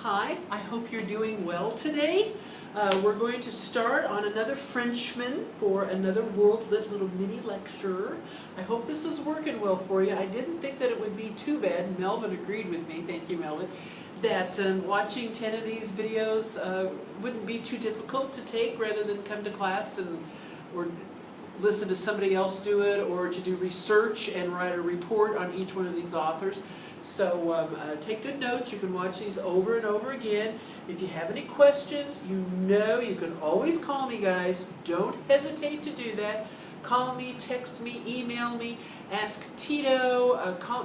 Hi, I hope you're doing well today. We're going to start on another Frenchman for another World Lit little mini lecture. I hope this is working well for you. I didn't think that it would be too bad. Melvin agreed with me, thank you Melvin, that watching 10 of these videos wouldn't be too difficult to take rather than come to class or listen to somebody else do it, or to do research and write a report on each one of these authors. So take good notes. You can watch these over and over again. If you have any questions, you can always call me, guys. Don't hesitate to do that. Call me, text me, email me, ask Tito.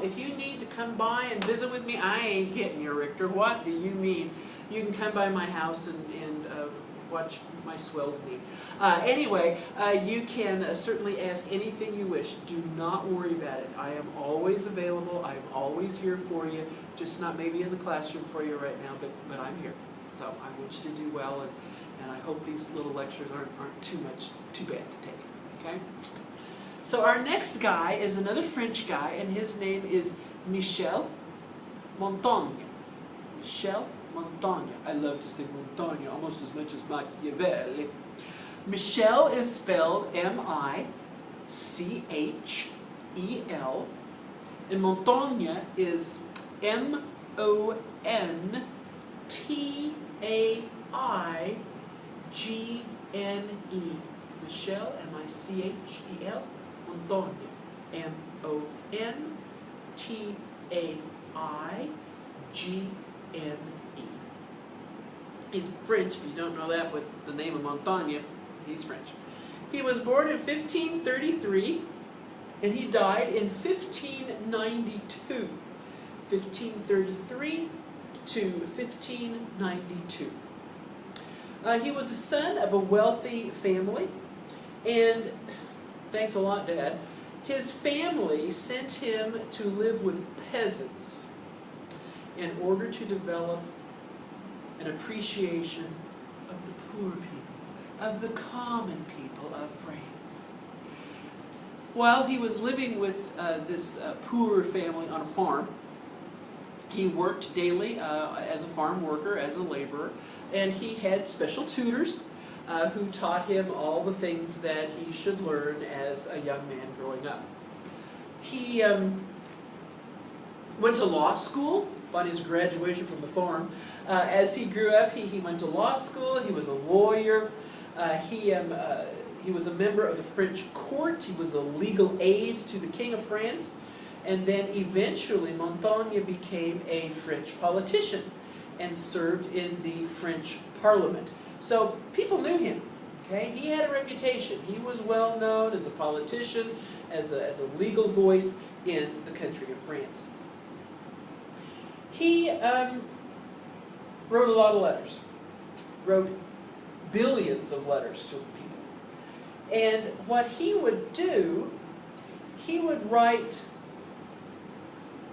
If you need to come by and visit with me, I ain't getting you, Richter. What do you mean? You can come by my house and watch my swelled knee. Anyway, you can certainly ask anything you wish. Do not worry about it. I am always available. I'm always here for you. Just not maybe in the classroom for you right now, but I'm here. So I want you to do well, and I hope these little lectures aren't too bad to take. Okay? So our next guy is another French guy, and his name is Michel Montaigne. Michel Montaigne. I love to say Montaigne almost as much as Machiavelli. Michel is spelled M-I-C-H-E-L, and Montaigne is M-O-N-T-A-I-G-N-E. Michel, M-I-C-H-E-L, Montaigne, M-O-N-T-A-I-G-N-E. He's French. If you don't know that with the name of Montaigne, he's French. He was born in 1533, and he died in 1592. 1533 to 1592. He was the son of a wealthy family, and thanks a lot, Dad. His family sent him to live with peasants in order to develop an appreciation of the poor people, of the common people of France. While he was living with this poor family on a farm, he worked daily as a farm worker, as a laborer, and he had special tutors who taught him all the things that he should learn as a young man growing up. He went to law school on his graduation from the farm. As he grew up, he went to law school. He was a lawyer. He was a member of the French court. He was a legal aide to the King of France. And then eventually Montaigne became a French politician and served in the French Parliament. So people knew him. Okay? He had a reputation. He was well known as a politician, as a legal voice in the country of France. He wrote a lot of letters, wrote billions of letters to people. And what he would do, he would write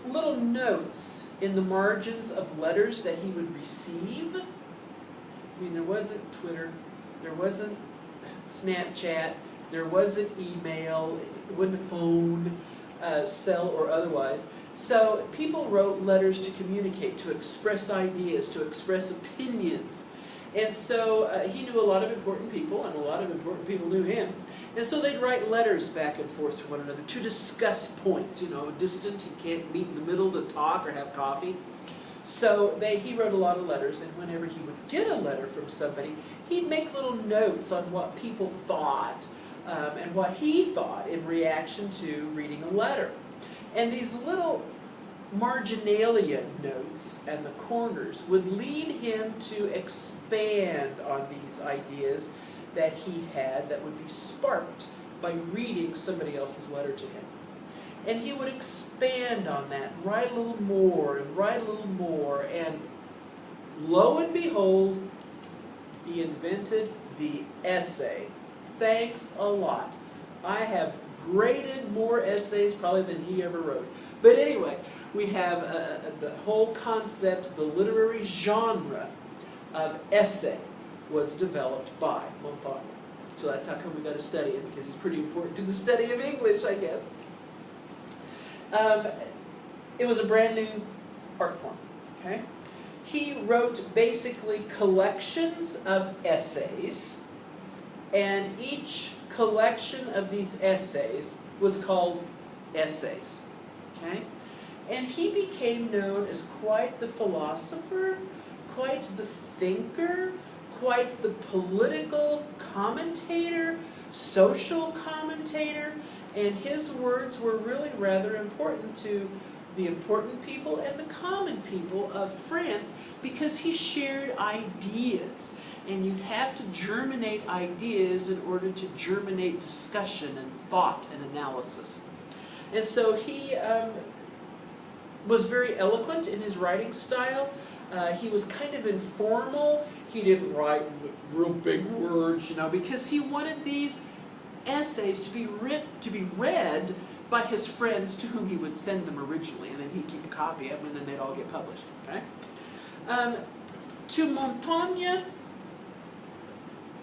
little notes in the margins of letters that he would receive. I mean, there wasn't Twitter, there wasn't Snapchat, there wasn't email, it wasn't a phone, cell or otherwise. So people wrote letters to communicate, to express ideas, to express opinions. And so he knew a lot of important people, and a lot of important people knew him. And so they'd write letters back and forth to one another to discuss points. You know, distant, you can't meet in the middle to talk or have coffee. So he wrote a lot of letters, and whenever he would get a letter from somebody, he'd make little notes on what people thought and what he thought in reaction to reading a letter. And these little marginalia notes and the corners would lead him to expand on these ideas that he had that would be sparked by reading somebody else's letter to him. And he would expand on that, and write a little more, and write a little more, and lo and behold, he invented the essay. Thanks a lot. I have graded more essays probably than he ever wrote. But anyway, we have the whole concept, the literary genre of essay was developed by Montaigne. So that's how come we got to study him, because he's pretty important to the study of English, I guess. It was a brand new art form. Okay, he wrote basically collections of essays, and each collection of these essays was called essays. Okay? And he became known as quite the philosopher, quite the thinker, quite the political commentator, social commentator, and his words were really rather important to the important people and the common people of France because he shared ideas. And you'd have to germinate ideas in order to germinate discussion and thought and analysis. And so he was very eloquent in his writing style. He was kind of informal. He didn't write with real big words, because he wanted these essays to be read by his friends to whom he would send them originally, and then he'd keep a copy of them, and then they'd all get published. Okay? To Montaigne,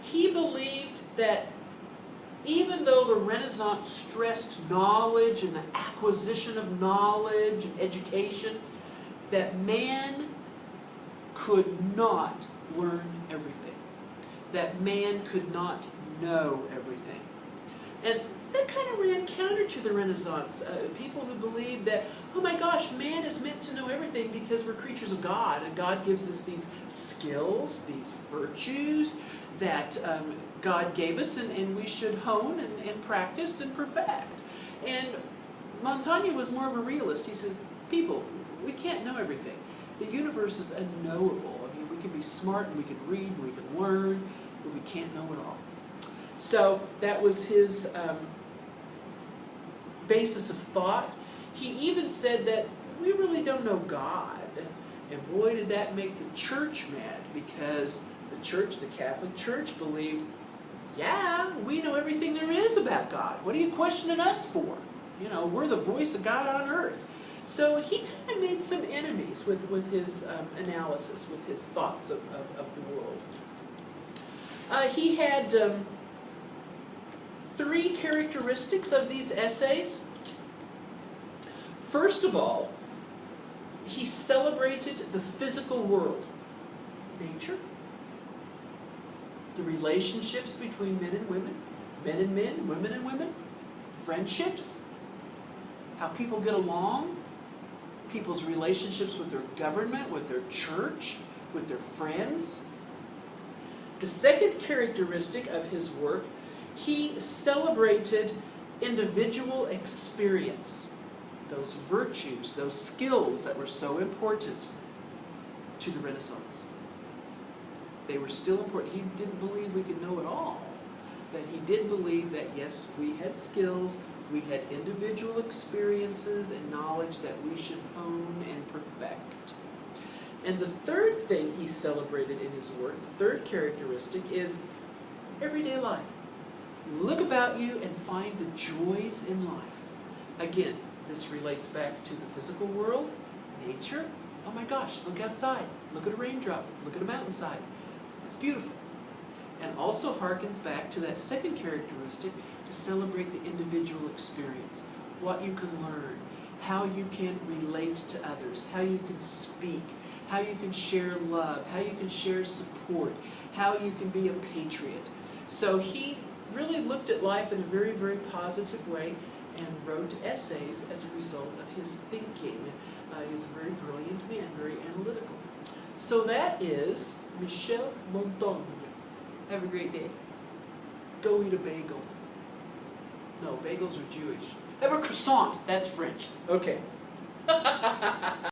he believed that even though the Renaissance stressed knowledge and the acquisition of knowledge and education, that man could not learn everything. That man could not know everything. And that kind of ran counter to the Renaissance. People who believed that, oh my gosh, man is meant to know everything because we're creatures of God, and God gives us these skills, these virtues that God gave us, and we should hone and practice and perfect. And Montaigne was more of a realist. He says, people, we can't know everything. The universe is unknowable. I mean, we can be smart, and we can read, and we can learn, but we can't know it all. So that was his basis of thought. He even said that we really don't know God. And boy, did that make the church mad, because the church, the Catholic Church, believed, yeah, we know everything there is about God. What are you questioning us for? We're the voice of God on earth. So he kind of made some enemies with his analysis, with his thoughts of the world. He had 3 characteristics of these essays. First of all, he celebrated the physical world, nature, the relationships between men and women, men and men, women and women, friendships, how people get along, people's relationships with their government, with their church, with their friends. The second characteristic of his work, he celebrated individual experience, those virtues, those skills that were so important to the Renaissance. They were still important. He didn't believe we could know it all, but he did believe that, yes, we had skills, we had individual experiences and knowledge that we should hone and perfect. And the third thing he celebrated in his work, the third characteristic, is everyday life. Look about you and find the joys in life. Again, this relates back to the physical world, nature. Oh my gosh, look outside. Look at a raindrop. Look at a mountainside. It's beautiful. And also harkens back to that second characteristic, to celebrate the individual experience, what you can learn, how you can relate to others, how you can speak, how you can share love, how you can share support, how you can be a patriot. So he really looked at life in a very, very positive way and wrote essays as a result of his thinking. He was a very brilliant man, very analytical. So that is Michel Montaigne. Have a great day. Go eat a bagel. No, bagels are Jewish. Have a croissant. That's French. Okay.